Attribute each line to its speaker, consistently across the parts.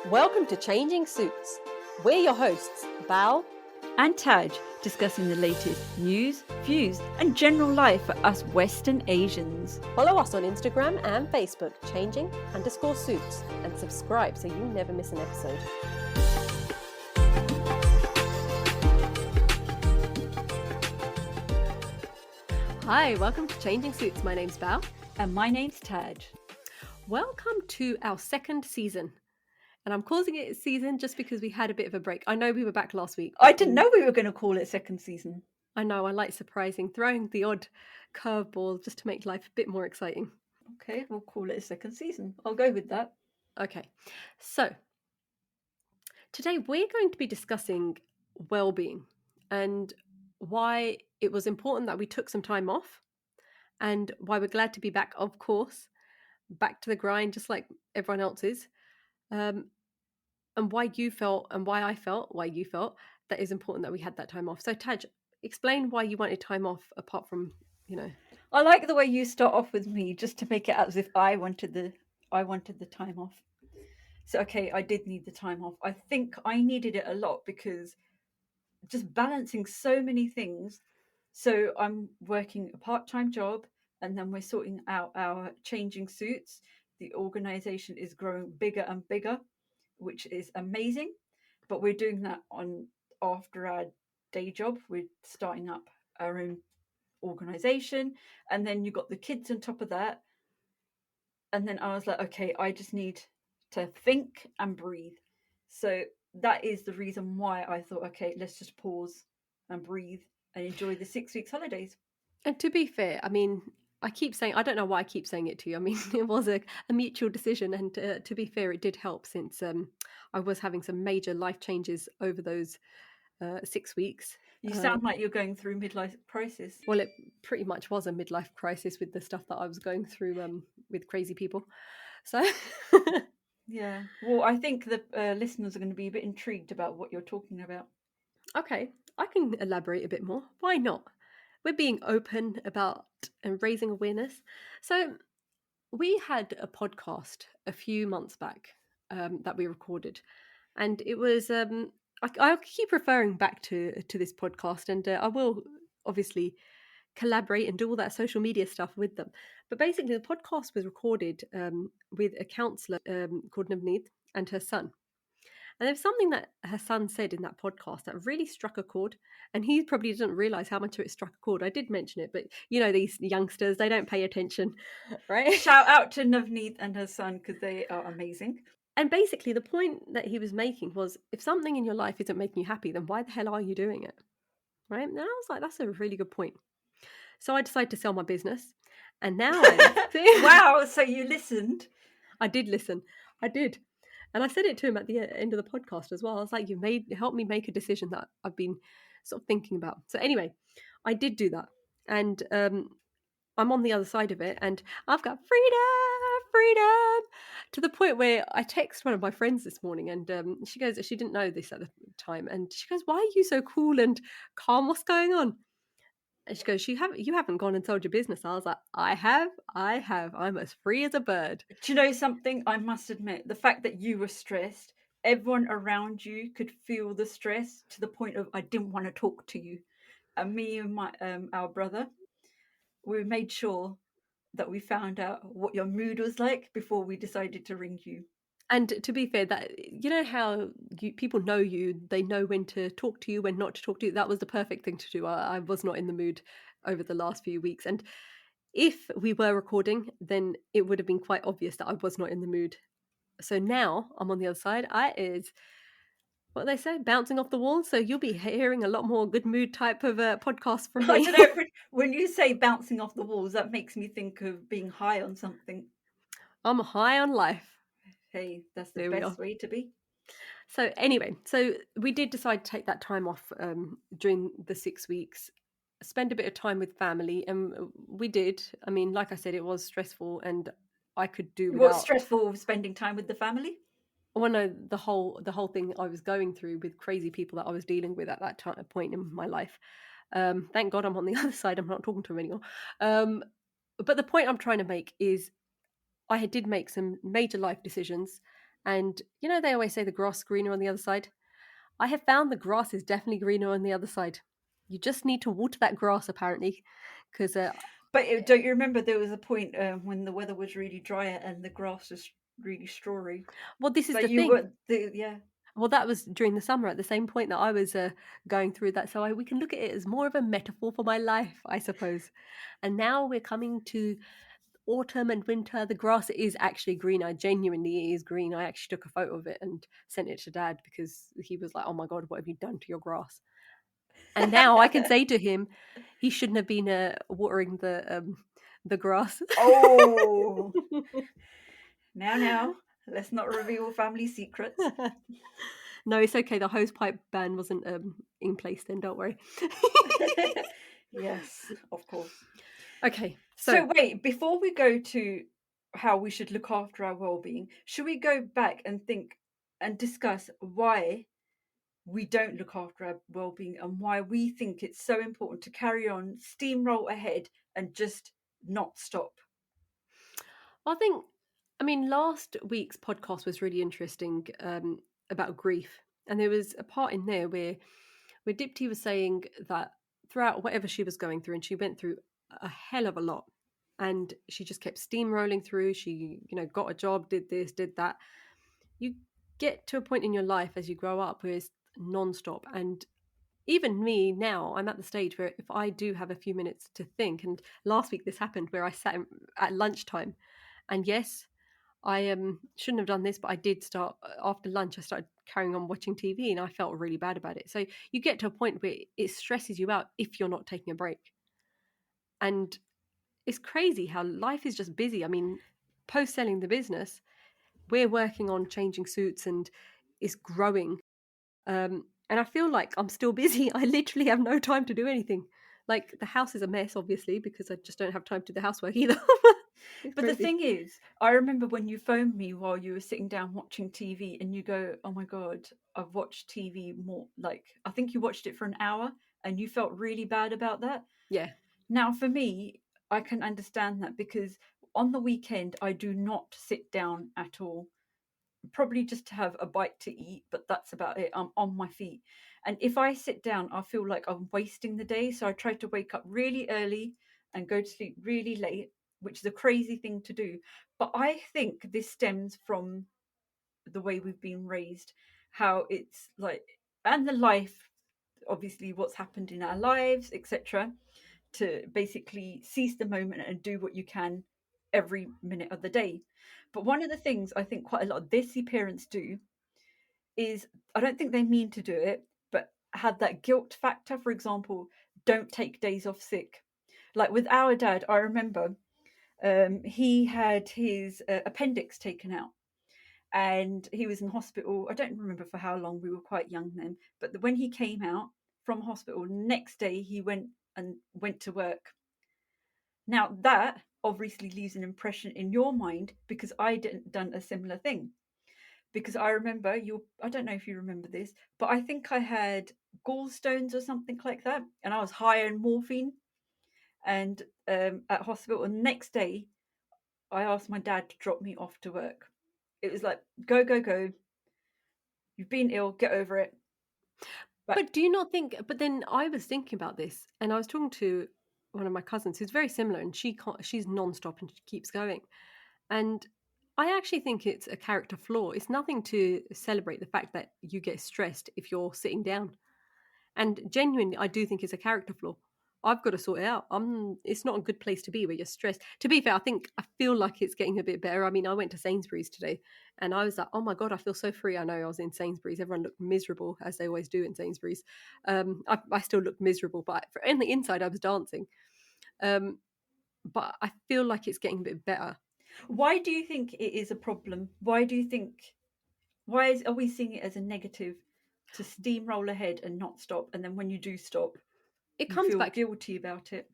Speaker 1: Welcome to Changing Suits. We're your hosts, Bal
Speaker 2: and Taj, discussing the latest news, views, and general life for us Western Asians.
Speaker 1: Follow us on Instagram and Facebook, changing_suits, and subscribe so you never miss an episode. Hi, welcome to Changing Suits. My name's Bal.
Speaker 2: And my name's Taj.
Speaker 1: Welcome to our second season. And I'm calling it season just because we had a bit of a break. I know we were back last week.
Speaker 2: I didn't know we were going to call it second season.
Speaker 1: I know, I like surprising, throwing the odd curveball just to make life a bit more exciting.
Speaker 2: Okay, we'll call it a second season. I'll go with that.
Speaker 1: Okay, so today we're going to be discussing well-being and why it was important that we took some time off and why we're glad to be back, of course, back to the grind just like everyone else is. And why you felt and why you felt that is important that we had that time off. So Taj, explain why you wanted time off apart from,
Speaker 2: I like the way you start off with me just to make it as if I wanted the time off. So okay, I did need the time off. I think I needed it a lot because just balancing so many things. So I'm working a part-time job and then we're sorting out our Changing Suits. The organization is growing bigger and bigger, which is amazing, but we're doing that after our day job. We're starting up our own organization, and then you got the kids on top of that. And then I was like, okay, I just need to think and breathe. So that is the reason why I thought, okay, let's just pause and breathe and enjoy the 6 weeks holidays.
Speaker 1: And to be fair, I mean, I keep saying, I don't know why I keep saying it to you. I mean, it was a mutual decision. And to be fair, it did help since I was having some major life changes over those 6 weeks.
Speaker 2: You sound like you're going through midlife crisis.
Speaker 1: Well, it pretty much was a midlife crisis with the stuff that I was going through with crazy people. So,
Speaker 2: yeah. Well, I think the listeners are going to be a bit intrigued about what you're talking about.
Speaker 1: Okay, I can elaborate a bit more. Why not? We're being open about and raising awareness. So we had a podcast a few months back that we recorded, and it was I keep referring back to this podcast, and I will obviously collaborate and do all that social media stuff with them. But basically, the podcast was recorded with a counsellor called Navneet and her son. And there was something that her son said in that podcast that really struck a chord. And he probably didn't realize how much it struck a chord. I did mention it, but these youngsters, they don't pay attention, right?
Speaker 2: Shout out to Navneet and her son because they are amazing.
Speaker 1: And basically, the point that he was making was, if something in your life isn't making you happy, then why the hell are you doing it? Right? And I was like, that's a really good point. So I decided to sell my business. And now
Speaker 2: Wow, so you listened.
Speaker 1: I did listen. I did. And I said it to him at the end of the podcast as well. I was like, helped me make a decision that I've been sort of thinking about. So anyway, I did do that. And I'm on the other side of it. And I've got freedom, to the point where I text one of my friends this morning. And she goes, she didn't know this at the time. And she goes, why are you so cool and calm? What's going on? And she goes, you haven't gone and sold your business. I was like, I have. I'm as free as a bird.
Speaker 2: Do you know something? I must admit, the fact that you were stressed, everyone around you could feel the stress to the point of I didn't want to talk to you. And me and our brother, we made sure that we found out what your mood was like before we decided to ring you.
Speaker 1: And to be fair, that how people know you, they know when to talk to you, when not to talk to you. That was the perfect thing to do. I was not in the mood over the last few weeks. And if we were recording, then it would have been quite obvious that I was not in the mood. So now I'm on the other side. I is what they say, bouncing off the wall. So you'll be hearing a lot more good mood type of podcast from me.
Speaker 2: I don't know, when you say bouncing off the walls, that makes me think of being high on something.
Speaker 1: I'm high on life.
Speaker 2: Hey, that's the best way to be.
Speaker 1: So anyway, so we did decide to take that time off during the 6 weeks, spend a bit of time with family, and we did. I mean, like I said, it was stressful, and I could do without.
Speaker 2: What's stressful spending time with the family?
Speaker 1: Well, no, the whole thing I was going through with crazy people that I was dealing with at that point in my life. Thank God I'm on the other side. I'm not talking to them anymore. But the point I'm trying to make is I did make some major life decisions, And they always say the grass is greener on the other side. I have found the grass is definitely greener on the other side. You just need to water that grass, apparently, because
Speaker 2: But don't you remember there was a point when the weather was really dry and the grass was really strawy?
Speaker 1: well, this is
Speaker 2: But
Speaker 1: the
Speaker 2: you
Speaker 1: thing.
Speaker 2: were yeah.
Speaker 1: Well, that was during the summer at the same point that I was going through that. So we can look at it as more of a metaphor for my life, I suppose. And now we're coming to autumn and winter. The grass is actually green. I genuinely is green. I actually took a photo of it and sent it to Dad because he was like, "Oh my God, what have you done to your grass?" And now I can say to him, he shouldn't have been watering the grass.
Speaker 2: Oh, now, let's not reveal family secrets.
Speaker 1: No, it's okay. The hose pipe ban wasn't in place then. Don't worry.
Speaker 2: Yes, of course.
Speaker 1: Okay, so
Speaker 2: So wait, before we go to how we should look after our well-being, should we go back and think and discuss why we don't look after our well-being and why we think it's so important to carry on, steamroll ahead, and just not stop?
Speaker 1: I think, I mean, last week's podcast was really interesting about grief, and there was a part in there where Dipti was saying that throughout whatever she was going through, and she went through a hell of a lot, and she just kept steamrolling through. She, got a job, did this, did that. You get to a point in your life as you grow up where it's non-stop, and even me now, I'm at the stage where if I do have a few minutes to think, and last week this happened where I sat at lunchtime, and yes, I shouldn't have done this, but I did start after lunch. I started carrying on watching TV, and I felt really bad about it. So you get to a point where it stresses you out if you're not taking a break, and it's crazy how life is just busy. I mean, post selling the business, we're working on changing suits, and it's growing. And I feel like I'm still busy. I literally have no time to do anything. Like the house is a mess, obviously, because I just don't have time to do the housework either. It's
Speaker 2: But the
Speaker 1: crazy.
Speaker 2: thing is, I remember when you phoned me while you were sitting down watching TV and you go, "Oh my God, I've watched TV more." Like, I think you watched it for an hour and you felt really bad about that.
Speaker 1: Yeah.
Speaker 2: Now, for me, I can understand that because on the weekend, I do not sit down at all. Probably just to have a bite to eat, but that's about it. I'm on my feet. And if I sit down, I feel like I'm wasting the day. So I try to wake up really early and go to sleep really late, which is a crazy thing to do. But I think this stems from the way we've been raised, how it's like, and the life, obviously, what's happened in our lives, etc., to basically seize the moment and do what you can every minute of the day. But one of the things I think quite a lot of busy parents do is, I don't think they mean to do it, but have that guilt factor. For example, don't take days off sick. Like with our dad, I remember he had his appendix taken out and he was in hospital. I don't remember for how long, we were quite young then, but when he came out from hospital, next day he went to work. Now that obviously leaves an impression in your mind because I didn't done a similar thing. Because I remember you, I don't know if you remember this, but I think I had gallstones or something like that, and I was high on morphine and at hospital. And the next day, I asked my dad to drop me off to work. It was like, go, go, go. You've been ill, get over it. But
Speaker 1: But do you not think? But then I was thinking about this, and I was talking to one of my cousins who's very similar, and she can't. She's non-stop and she keeps going. And I actually think it's a character flaw. It's nothing to celebrate the fact that you get stressed if you're sitting down. And genuinely, I do think it's a character flaw. I've got to sort it out. It's not a good place to be where you're stressed. To be fair, I feel like it's getting a bit better. I mean, I went to Sainsbury's today and I was like, oh my God, I feel so free. I know I was in Sainsbury's. Everyone looked miserable, as they always do in Sainsbury's. I still looked miserable, but in the inside, I was dancing. But I feel like it's getting a bit better.
Speaker 2: why do you think it is a problem? Why do you think, are we seeing it as a negative to steamroll ahead and not stop? And then when you do stop,
Speaker 1: It
Speaker 2: you
Speaker 1: comes
Speaker 2: feel
Speaker 1: back.
Speaker 2: guilty about it.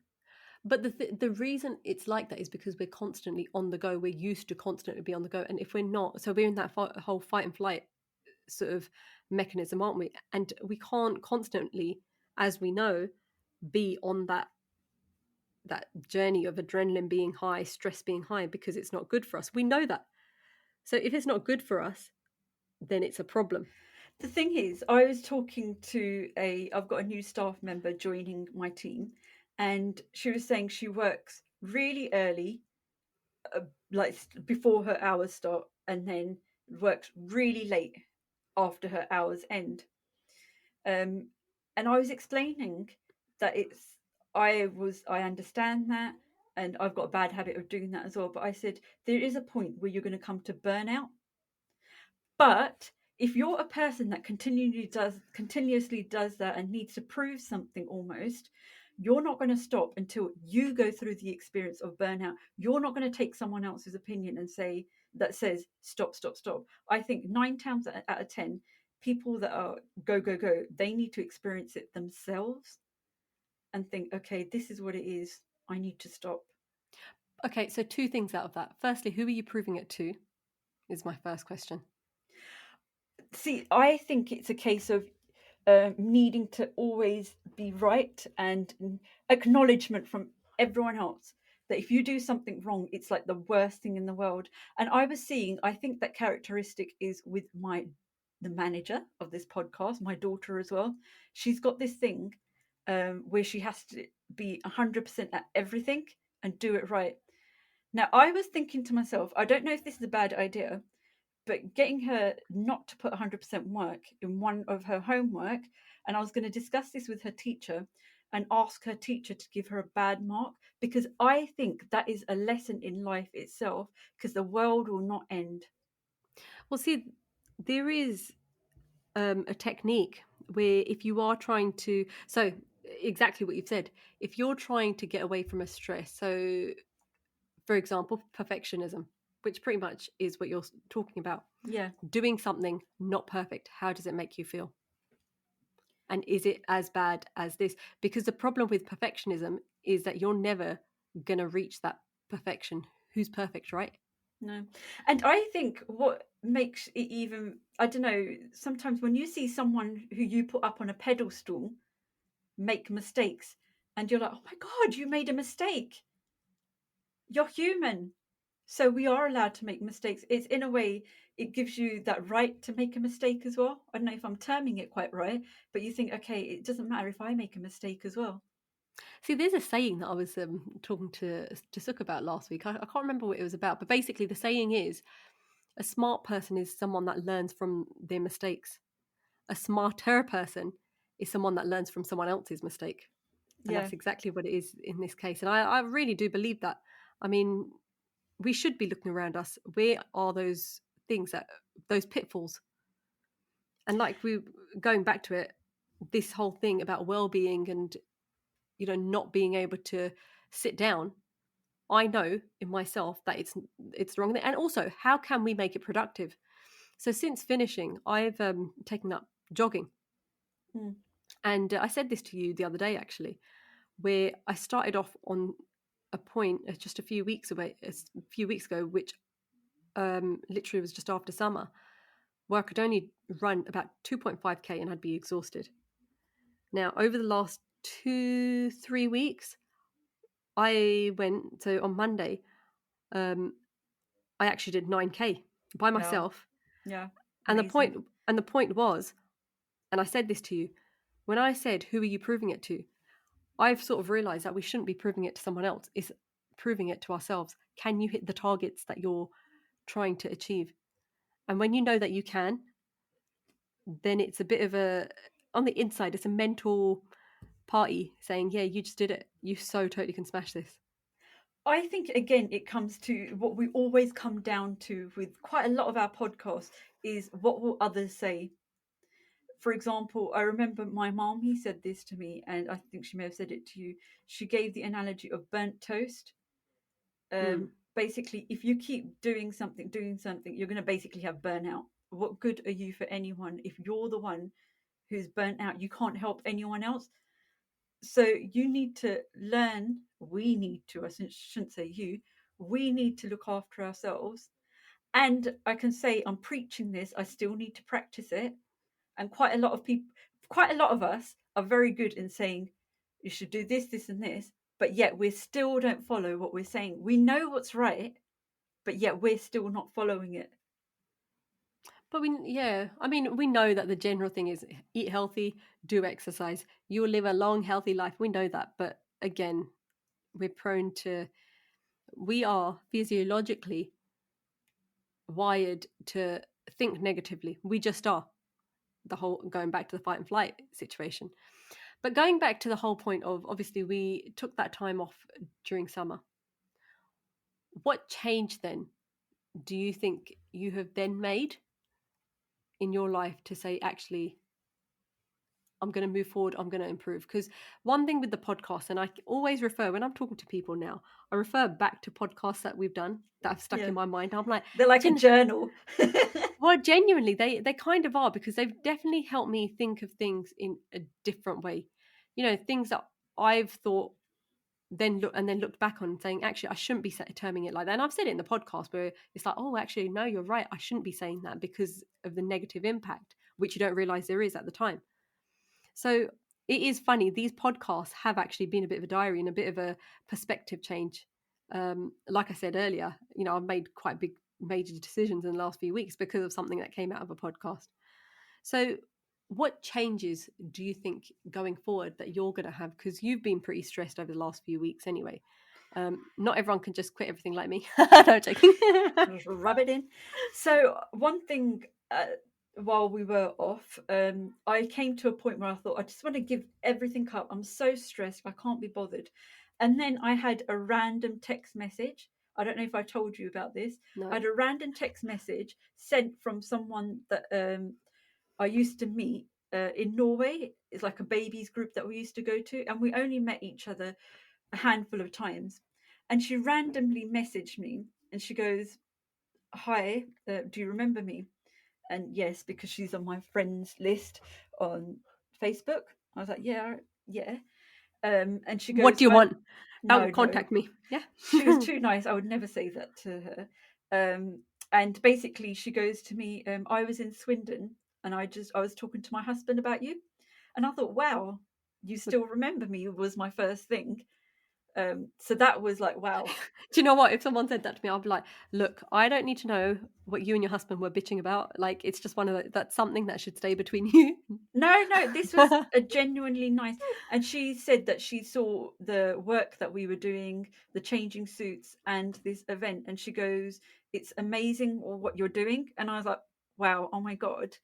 Speaker 1: But the reason it's like that is because we're constantly on the go. We're used to constantly be on the go, and if we're not, so we're in that whole fight and flight sort of mechanism, aren't we? And we can't constantly, as we know, be on that journey of adrenaline being high, stress being high, because it's not good for us. We know that. So if it's not good for us, then it's a problem.
Speaker 2: The thing is, I was talking to I've got a new staff member joining my team, and she was saying she works really early, like before her hours start, and then works really late after her hours end. Um, and I was explaining that I understand that, and I've got a bad habit of doing that as well. But I said there is a point where you're going to come to burnout. But if you're a person that continuously does that and needs to prove something almost, you're not going to stop until you go through the experience of burnout. You're not going to take someone else's opinion and say that says stop, stop, stop. I think 9 times out of 10, people that are go, go, go, they need to experience it themselves and think, okay, this is what it is. I need to stop.
Speaker 1: Okay, so two things out of that. Firstly, who are you proving it to? Is my first question.
Speaker 2: See, I think it's a case of needing to always be right and acknowledgement from everyone else that if you do something wrong, it's like the worst thing in the world. And I think that characteristic is with the manager of this podcast, my daughter as well. She's got this thing where she has to be 100% at everything and do it right. Now, I was thinking to myself, I don't know if this is a bad idea, but getting her not to put 100% work in one of her homework, and I was going to discuss this with her teacher and ask her teacher to give her a bad mark, because I think that is a lesson in life itself, because the world will not end.
Speaker 1: Well, see, there is a technique where if you are trying to, so exactly what you've said, if you're trying to get away from a stress, so for example, perfectionism, which pretty much is what you're talking about,
Speaker 2: Yeah.
Speaker 1: doing something not perfect, how does it make you feel? And is it as bad as this? Because the problem with perfectionism is that you're never going to reach that perfection. Who's perfect, right?
Speaker 2: No. And I think what makes it even, I don't know, sometimes when you see someone who you put up on a pedestal make mistakes, and you're like, oh my God, you made a mistake. You're human. So we are allowed to make mistakes. It's in a way, it gives you that right to make a mistake as well. I don't know if I'm terming it quite right, but you think, okay, it doesn't matter if I make a mistake as well.
Speaker 1: See, there's a saying that I was talking to Suk about last week. I can't remember what it was about, but basically the saying is a smart person is someone that learns from their mistakes. A smarter person is someone that learns from someone else's mistake. And
Speaker 2: Yeah.
Speaker 1: that's exactly what it is in this case. And I really do believe that. I mean, we should be looking around us. Where are those things those pitfalls? And like we going back to it, this whole thing about well-being and not being able to sit down, I know in myself that it's the wrong thing. And also, how can we make it productive? So since finishing, I've taken up jogging.
Speaker 2: Mm.
Speaker 1: And I said this to you the other day, actually, where I started off on a point just a few weeks ago, which literally was just after summer, where I could only run about 2.5k and I'd be exhausted. Now, over the last 2-3 weeks, I went, so on Monday, I actually did 9k by
Speaker 2: Yeah.
Speaker 1: myself.
Speaker 2: Yeah.
Speaker 1: And the
Speaker 2: Amazing.
Speaker 1: point was, and I said this to you, when I said, who are you proving it to? I've sort of realized that we shouldn't be proving it to someone else. It's proving it to ourselves. Can you hit the targets that you're trying to achieve? And when you know that you can, then it's a bit of on the inside, it's a mental party saying, yeah, you just did it. You so totally can smash this.
Speaker 2: I think, again, it comes to what we always come down to with quite a lot of our podcasts is what will others say? For example, I remember my mom, he said this to me, and I think she may have said it to you. She gave the analogy of burnt toast.
Speaker 1: Mm.
Speaker 2: Basically, if you keep doing something, you're going to basically have burnout. What good are you for anyone if you're the one who's burnt out? You can't help anyone else. So you need to learn. We need to, I shouldn't say you, we need to look after ourselves. And I can say I'm preaching this, I still need to practice it. And quite a lot of us are very good in saying you should do this, this, and this, but yet we still don't follow what we're saying. We know what's right, but yet we're still not following it.
Speaker 1: But I mean, we know that the general thing is eat healthy, do exercise. You will live a long, healthy life. We know that. But again, we're prone to, we are physiologically wired to think negatively. We just are. The whole going back to the fight and flight situation. But going back to the whole point of obviously we took that time off during summer. What change then do you think you have then made in your life to say, actually, I'm going to move forward, I'm going to improve? Because one thing with the podcast, and I always refer, when I'm talking to people now, I refer back to podcasts that we've done that have stuck
Speaker 2: Yeah,
Speaker 1: in my mind. I'm like,
Speaker 2: they're like a journal.
Speaker 1: well, genuinely, they kind of are, because they've definitely helped me think of things in a different way. Things that I've thought then looked back on saying, actually, I shouldn't be terming it like that. And I've said it in the podcast where it's like, oh, actually, no, you're right. I shouldn't be saying that because of the negative impact, which you don't realize there is at the time. So it is funny. These podcasts have actually been a bit of a diary and a bit of a perspective change. Like I said earlier, I've made quite big major decisions in the last few weeks because of something that came out of a podcast. So what changes do you think going forward that you're going to have? Because you've been pretty stressed over the last few weeks anyway. Not everyone can just quit everything like me. No, joking.
Speaker 2: Just rub it in. So one thing, while we were off, I came to a point where I thought I just want to give everything up. I'm so stressed, I can't be bothered. And then I had a random text message. I don't know if I told you about this. I
Speaker 1: No.
Speaker 2: had a random text message sent from someone that I used to meet in Norway. It's like a babies group that we used to go to, and we only met each other a handful of times. And she randomly messaged me, and she goes, "Hi, do you remember me?" And yes, because she's on my friends list on Facebook. I was like, "Yeah, yeah." And she
Speaker 1: What
Speaker 2: goes,
Speaker 1: do you want?
Speaker 2: No, no."
Speaker 1: Contact me. Yeah.
Speaker 2: She was too nice. I would never say that to her. And basically, she goes to me, "I was in Swindon, and I was talking to my husband about you." And I thought, wow, you still remember me, was my first thing. So that was like, wow.
Speaker 1: Do you know what? If someone said that to me, I'd be like, look, I don't need to know what you and your husband were bitching about. Like, it's just that's something that should stay between you.
Speaker 2: No, no, this was a genuinely nice. And she said that she saw the work that we were doing, the changing suits, and this event. And she goes, "It's amazing what you're doing." And I was like, wow, oh my God.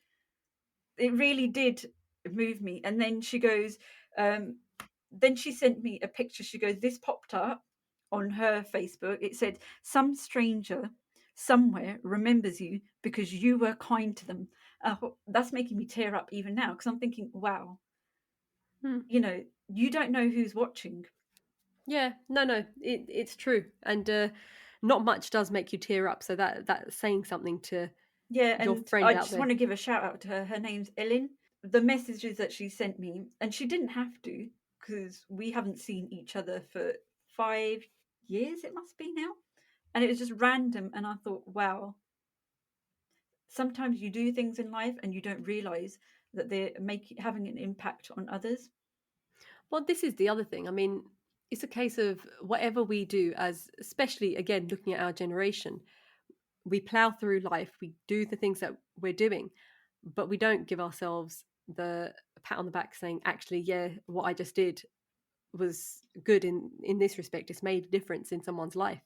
Speaker 2: It really did move me. And then she goes, then she sent me a picture. She goes, "This popped up on her Facebook. It said, 'Some stranger somewhere remembers you because you were kind to them.'" That's making me tear up even now, because I'm thinking, wow,
Speaker 1: Hmm.
Speaker 2: you don't know who's watching.
Speaker 1: Yeah, no, it's true, and not much does make you tear up. So that's saying something to
Speaker 2: Yeah,
Speaker 1: your
Speaker 2: and
Speaker 1: friend
Speaker 2: I
Speaker 1: out
Speaker 2: just
Speaker 1: there.
Speaker 2: want to give a shout out to her. Her name's Ellen. The messages that she sent me, and she didn't have to, because we haven't seen each other for 5 years, it must be now. And it was just random. And I thought, wow, sometimes you do things in life and you don't realize that they're having an impact on others.
Speaker 1: Well, this is the other thing. I mean, it's a case of whatever we do, as especially again looking at our generation, we plow through life, we do the things that we're doing, but we don't give ourselves the pat on the back saying, actually, yeah, what I just did was good in this respect. It's made a difference in someone's life.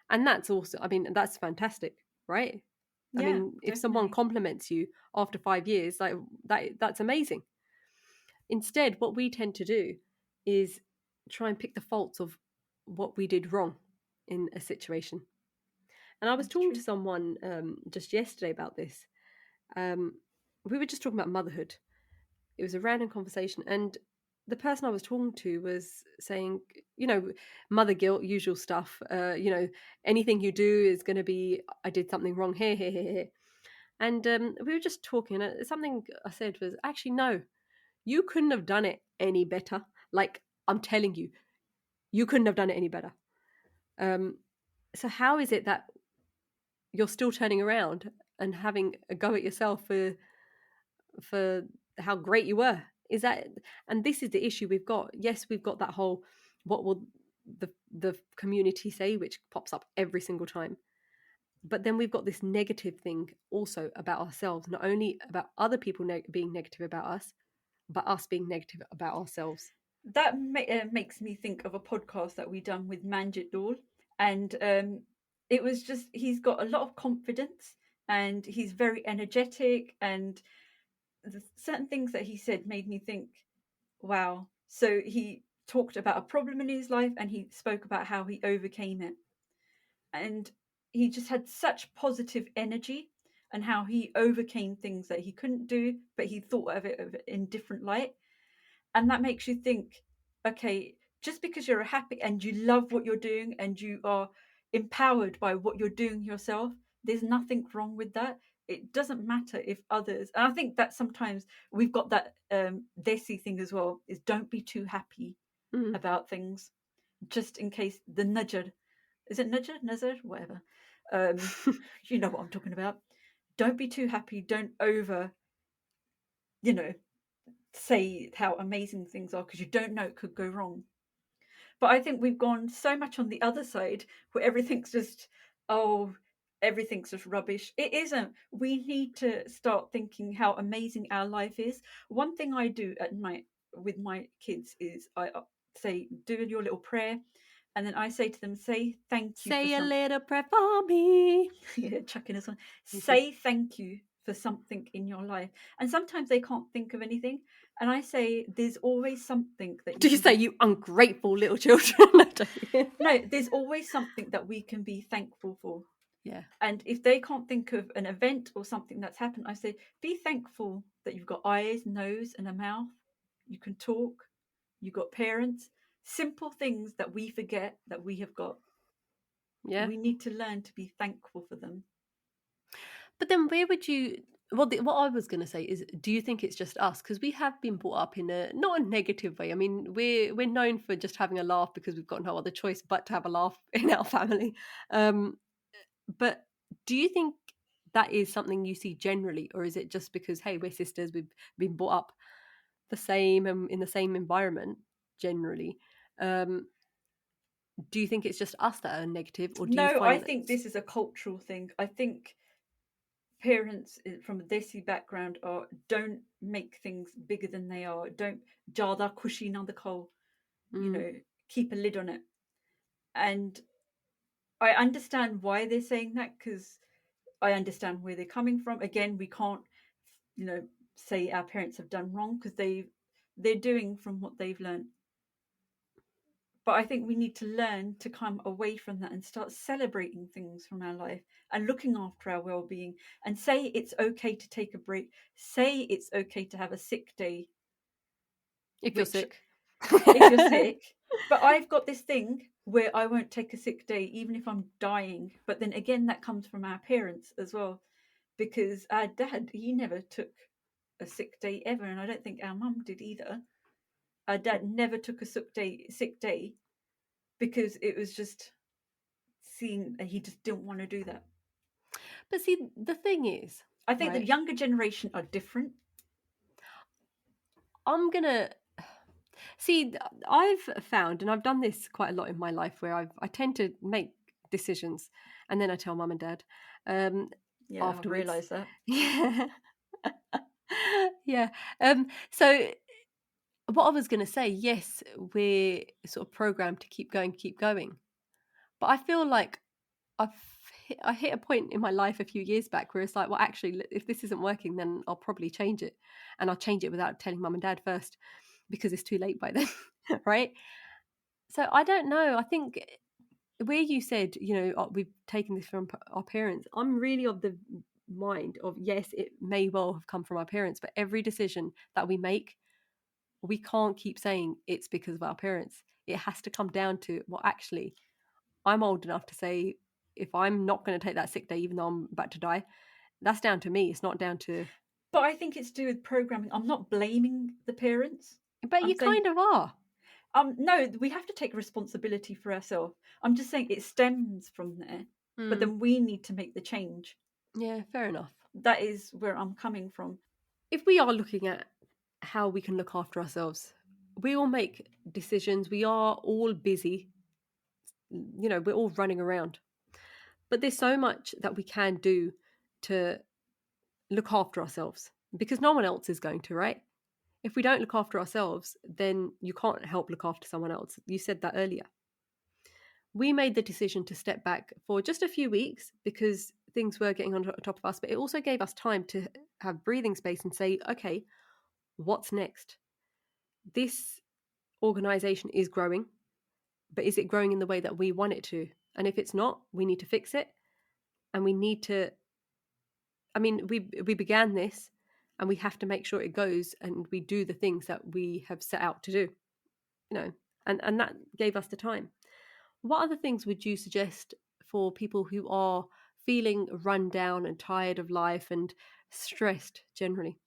Speaker 1: And that's also, I mean, that's fantastic, right? I
Speaker 2: Yeah,
Speaker 1: mean, if someone
Speaker 2: definitely.
Speaker 1: compliments you after 5 years, like that's amazing. Instead, what we tend to do is try and pick the faults of what we did wrong in a situation. And I was
Speaker 2: That's
Speaker 1: talking to
Speaker 2: true.
Speaker 1: someone just yesterday about this. Um, we were just talking about motherhood. It was a random conversation, and the person I was talking to was saying, mother guilt, usual stuff. Anything you do is going to be, I did something wrong here, here, here, here. And we were just talking. And something I said was, actually, no, you couldn't have done it any better. Like, I'm telling you, you couldn't have done it any better. So how is it that you're still turning around and having a go at yourself for how great you were? Is that, and this is the issue we've got. Yes, we've got that whole, what will the community say, which pops up every single time. But then we've got this negative thing also about ourselves, not only about other people being negative about us, but us being negative about ourselves.
Speaker 2: That makes me think of a podcast that we done with Manjit Dul, and it was just he's got a lot of confidence and he's very energetic, and certain things that he said made me think, wow. So he talked about a problem in his life and he spoke about how he overcame it, and he just had such positive energy and how he overcame things that he couldn't do, but he thought of it in different light. And that makes you think, okay, just because you're happy and you love what you're doing and you are empowered by what you're doing yourself, there's nothing wrong with that. It doesn't matter if others, and I think that sometimes we've got that desi thing as well, is don't be too happy
Speaker 1: Mm.
Speaker 2: about things, just in case the nudger, is it nudger, whatever, um you know what I'm talking about. Don't be too happy, don't over, you know, say how amazing things are, because you don't know, it could go wrong. But I think we've gone so much on the other side where everything's just, oh, everything's just rubbish. It isn't. We need to start thinking how amazing our life is. One thing I do at night with my kids is I say, do your little prayer. And then I say to them, say thank you for
Speaker 1: Say a
Speaker 2: something.
Speaker 1: little prayer for me.
Speaker 2: Yeah, chucking us on.
Speaker 1: Thank you.
Speaker 2: Say thank you for something in your life. And sometimes they can't think of anything. And I say, there's always something that you
Speaker 1: Do you
Speaker 2: can
Speaker 1: say,
Speaker 2: be.
Speaker 1: you ungrateful little children? No, joking.
Speaker 2: No, there's always something that we can be thankful for.
Speaker 1: Yeah.
Speaker 2: And if they can't think of an event or something that's happened, I say, be thankful that you've got eyes, nose, and a mouth. You can talk. You've got parents. Simple things that we forget that we have got.
Speaker 1: Yeah.
Speaker 2: We need to learn to be thankful for them.
Speaker 1: But then where would you, well, what I was going to say is, do you think it's just us? Because we have been brought up in a, not a negative way. I mean, we're known for just having a laugh because we've got no other choice but to have a laugh in our family. Um, but do you think that is something you see generally, or is it just because, hey, we're sisters, we've been brought up the same and in the same environment generally? Do you think it's just us that are negative, or do you
Speaker 2: No, I
Speaker 1: find
Speaker 2: think
Speaker 1: that?
Speaker 2: this is a cultural thing. I think parents from a desi background are, don't make things bigger than they are. Don't jada kushi na the coal, you
Speaker 1: Mm,
Speaker 2: know, keep a lid on it. And I understand why they're saying that, because I understand where they're coming from. Again, we can't, you know, say our parents have done wrong, because they're doing from what they've learned. But I think we need to learn to come away from that and start celebrating things from our life and looking after our well-being, and say it's okay to take a break. Say it's okay to have a sick day,
Speaker 1: if you're
Speaker 2: which,
Speaker 1: sick.
Speaker 2: if you're sick. But I've got this thing where I won't take a sick day even if I'm dying. But then again, that comes from our parents as well, because our dad, he never took a sick day ever, and I don't think our mum did either. Our dad never took a sick day because it was just seen that he just didn't want to do that.
Speaker 1: But see, the thing is,
Speaker 2: I think the
Speaker 1: right,
Speaker 2: younger generation are different.
Speaker 1: I'm gonna see. I've found, and I've done this quite a lot in my life, where I tend to make decisions, and then I tell mum and dad um,
Speaker 2: Yeah, I've
Speaker 1: afterwards.
Speaker 2: realised that.
Speaker 1: Yeah, yeah. So what I was gonna say, yes, we're sort of programmed to keep going, but I feel like I've I hit a point in my life a few years back where it's like, well, actually, if this isn't working, then I'll probably change it, and I'll change it without telling mum and dad first, because it's too late by then, right? So I don't know. I think where you said, we've taken this from our parents. I'm really of the mind of, yes, it may well have come from our parents, but every decision that we make, we can't keep saying it's because of our parents. It has to come down to, well, actually, I'm old enough to say, if I'm not going to take that sick day, even though I'm about to die, that's down to me. It's not down to.
Speaker 2: But I think it's to do with programming. I'm not blaming the parents.
Speaker 1: But
Speaker 2: I'm
Speaker 1: you
Speaker 2: saying,
Speaker 1: kind of are.
Speaker 2: no, we have to take responsibility for ourselves. I'm just saying it stems from there, but
Speaker 1: Mm,
Speaker 2: then we need to make the change.
Speaker 1: yeah, fair enough.
Speaker 2: That is where I'm coming from.
Speaker 1: If we are looking at how we can look after ourselves, we all make decisions. We are all busy. We're all running around. But there's so much that we can do to look after ourselves because no one else is going to, right? If we don't look after ourselves, then you can't help look after someone else. You said that earlier. We made the decision to step back for just a few weeks because things were getting on top of us, but it also gave us time to have breathing space and say, okay, what's next? This organization is growing, but is it growing in the way that we want it to? And if it's not, we need to fix it. And we need to, I mean, we began this and we have to make sure it goes and we do the things that we have set out to do, and that gave us the time. What other things would you suggest for people who are feeling run down and tired of life and stressed generally?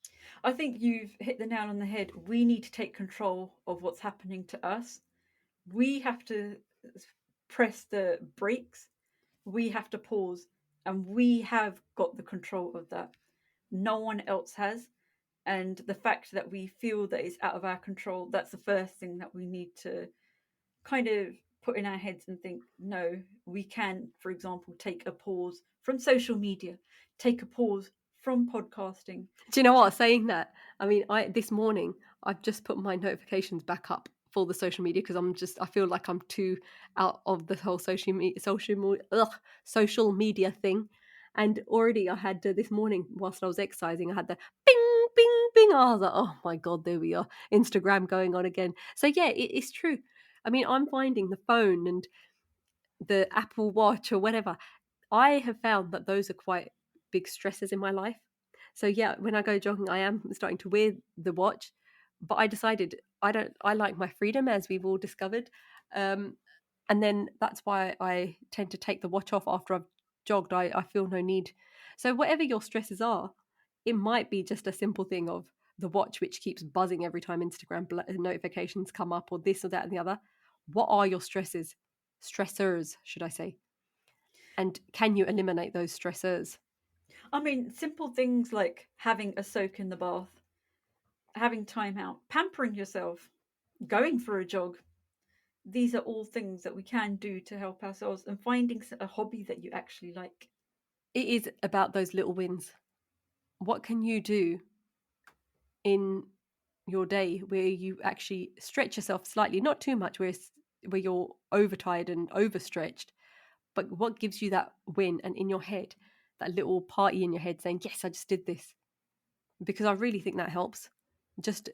Speaker 2: I think you've hit the nail on the head. We need to take control of what's happening to us. We have to press the brakes. We have to pause, and we have got the control of that. No one else has. And the fact that we feel that it's out of our control, that's the first thing that we need to kind of put in our heads and think, no, we can, for example, take a pause from social media, take a pause from podcasting.
Speaker 1: Do you know what? Saying that, I mean, this morning I've just put my notifications back up for the social media because I feel like I'm too out of the whole social media thing. And already I had this morning whilst I was exercising, I had the bing, bing, bing. I was like, oh my God, there we are. Instagram going on again. So yeah, it's true. I mean, I'm finding the phone and the Apple Watch or whatever, I have found that those are quite big stresses in my life. So yeah, when I go jogging, I am starting to wear the watch, but I decided I like my freedom, as we've all discovered. And then that's why I tend to take the watch off after I've jogged. I feel no need. So whatever your stresses are, it might be just a simple thing of the watch which keeps buzzing every time Instagram notifications come up, or this or that and the other. What are your stressors, should I say? And can you eliminate those stressors?
Speaker 2: I mean, simple things like having a soak in the bath, having time out, pampering yourself, going for a jog. These are all things that we can do to help ourselves, and finding a hobby that you actually like.
Speaker 1: It is about those little wins. What can you do in your day where you actually stretch yourself slightly, not too much where you're overtired and overstretched, but what gives you that win? And in your head, that little party in your head saying, yes, I just did this. Because I really think that helps just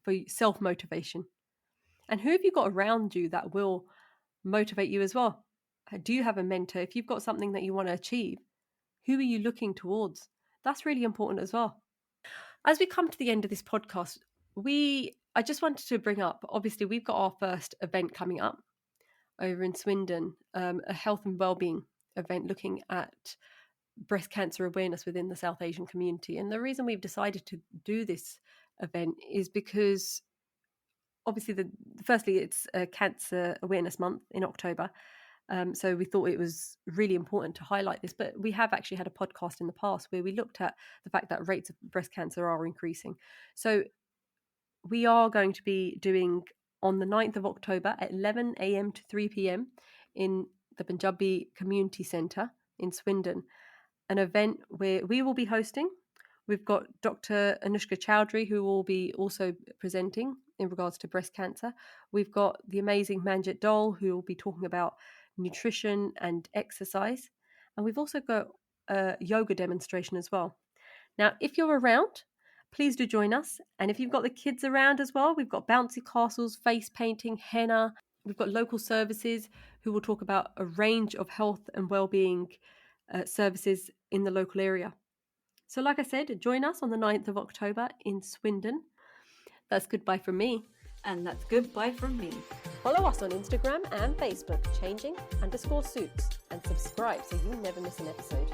Speaker 1: for self-motivation. And who have you got around you that will motivate you as well? Do you have a mentor? If you've got something that you want to achieve, who are you looking towards? That's really important as well. As we come to the end of this podcast, I just wanted to bring up, obviously, we've got our first event coming up over in Swindon, a health and wellbeing event looking at breast cancer awareness within the South Asian community. And the reason we've decided to do this event is because obviously firstly it's a Cancer Awareness Month in October. So we thought it was really important to highlight this, but we have actually had a podcast in the past where we looked at the fact that rates of breast cancer are increasing. So we are going to be doing on the 9th of October at 11 a.m. to 3 p.m. in the Punjabi Community Centre in Swindon, an event where we will be hosting. We've got Dr. Anushka Chowdhury, who will be also presenting in regards to breast cancer. We've got the amazing Manjit Dole, who will be talking about nutrition and exercise. And we've also got a yoga demonstration as well. Now, if you're around, please do join us. And if you've got the kids around as well, we've got bouncy castles, face painting, henna. We've got local services who will talk about a range of health and well-being services in the local area. So like I said, join us on the 9th of October in Swindon. That's goodbye from me.
Speaker 2: And that's goodbye from me.
Speaker 1: Follow us on Instagram and Facebook, changing_suits, and subscribe so you never miss an episode.